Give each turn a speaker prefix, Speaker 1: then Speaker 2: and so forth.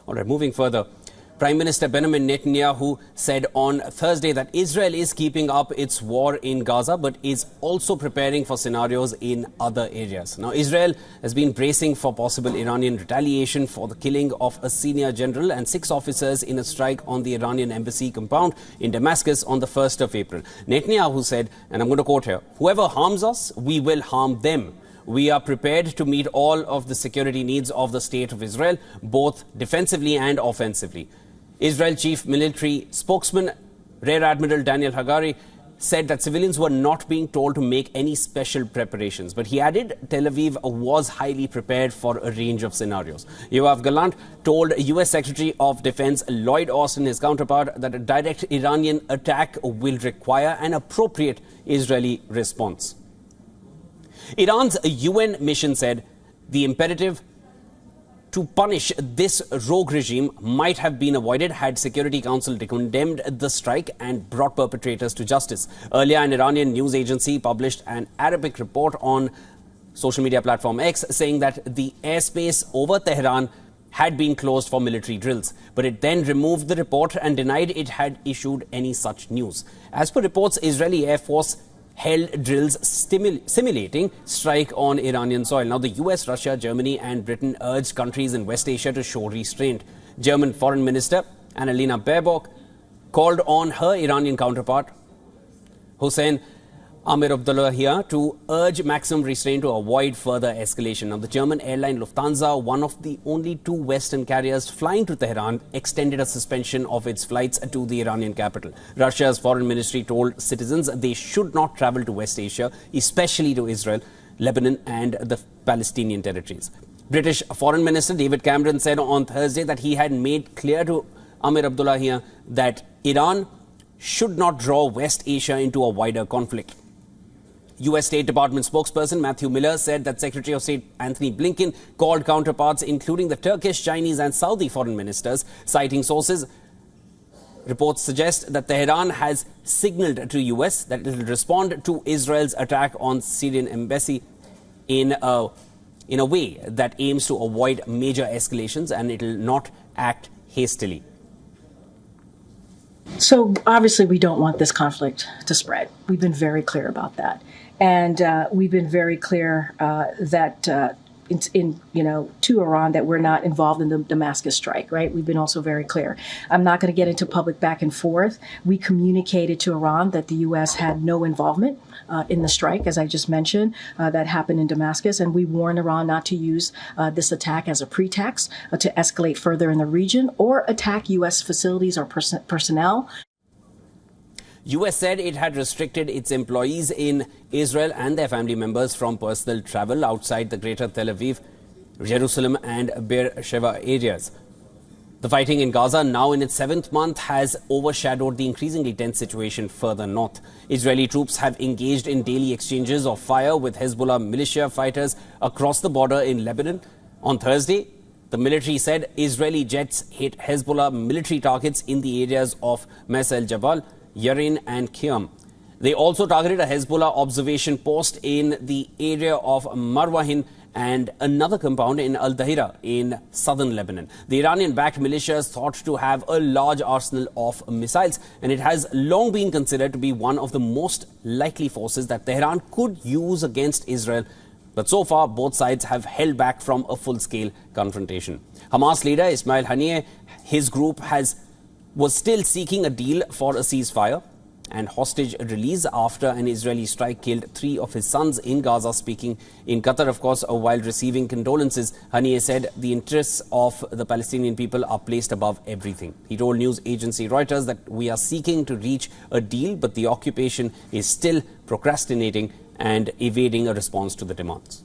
Speaker 1: All right, moving further. Prime Minister Benjamin Netanyahu said on Thursday that Israel is keeping up its war in Gaza, but is also preparing for scenarios in other areas. Now, Israel has been bracing for possible Iranian retaliation for the killing of a senior general and 6 officers in a strike on the Iranian Embassy compound in Damascus on the 1st of April. Netanyahu said, and I'm going to quote here, "Whoever harms us, we will harm them. We are prepared to meet all of the security needs of the state of Israel, both defensively and offensively." Israel Chief Military Spokesman Rear Admiral Daniel Hagari said that civilians were not being told to make any special preparations. But he added Tel Aviv was highly prepared for a range of scenarios. Yoav Gallant told U.S. Secretary of Defense Lloyd Austin, his counterpart, that a direct Iranian attack will require an appropriate Israeli response. Iran's UN mission said the imperative to punish this rogue regime might have been avoided had Security Council condemned the strike and brought perpetrators to justice. Earlier, an Iranian news agency published an Arabic report on social media platform X saying that the airspace over Tehran had been closed for military drills. But it then removed the report and denied it had issued any such news. As per reports, Israeli Air Force held drills simulating strike on Iranian soil. Now, the US, Russia, Germany and Britain urged countries in West Asia to show restraint. German Foreign Minister Annalena Baerbock called on her Iranian counterpart, Hossein Amir-Abdollahian, to urge maximum restraint to avoid further escalation. Now, the German airline Lufthansa, one of the only 2 Western carriers flying to Tehran, extended a suspension of its flights to the Iranian capital. Russia's foreign ministry told citizens they should not travel to West Asia, especially to Israel, Lebanon and the Palestinian territories. British Foreign Minister David Cameron said on Thursday that he had made clear to Amir-Abdollahian that Iran should not draw West Asia into a wider conflict. U.S. State Department spokesperson Matthew Miller said that Secretary of State Anthony Blinken called counterparts, including the Turkish, Chinese and Saudi foreign ministers, citing sources. Reports suggest that Tehran has signaled to U.S. that it will respond to Israel's attack on Syrian embassy in a way that aims to avoid major escalations, and it will not act hastily.
Speaker 2: So obviously we don't want this conflict to spread. We've been very clear about that. And we've been very clear that to Iran that we're not involved in the Damascus strike, right? We've been also very clear. I'm not going to get into public back and forth. We communicated to Iran that the U.S. had no involvement in the strike, as I just mentioned, that happened in Damascus. And we warned Iran not to use this attack as a pretext to escalate further in the region or attack U.S. facilities or personnel.
Speaker 1: U.S. said it had restricted its employees in Israel and their family members from personal travel outside the greater Tel Aviv, Jerusalem and Beersheba areas. The fighting in Gaza, now in its 7th month, has overshadowed the increasingly tense situation further north. Israeli troops have engaged in daily exchanges of fire with Hezbollah militia fighters across the border in Lebanon. On Thursday, the military said Israeli jets hit Hezbollah military targets in the areas of Mas el-Jabal, Yarin and Qiyam. They also targeted a Hezbollah observation post in the area of Marwahin and another compound in Al-Dahira in southern Lebanon. The Iranian-backed militia is thought to have a large arsenal of missiles, and it has long been considered to be one of the most likely forces that Tehran could use against Israel. But so far, both sides have held back from a full-scale confrontation. Hamas leader Ismail Haniyeh, his group was still seeking a deal for a ceasefire and hostage release after an Israeli strike killed 3 of his sons in Gaza. Speaking in Qatar, of course, while receiving condolences, Haniyeh said the interests of the Palestinian people are placed above everything. He told news agency Reuters that we are seeking to reach a deal, but the occupation is still procrastinating and evading a response to the demands.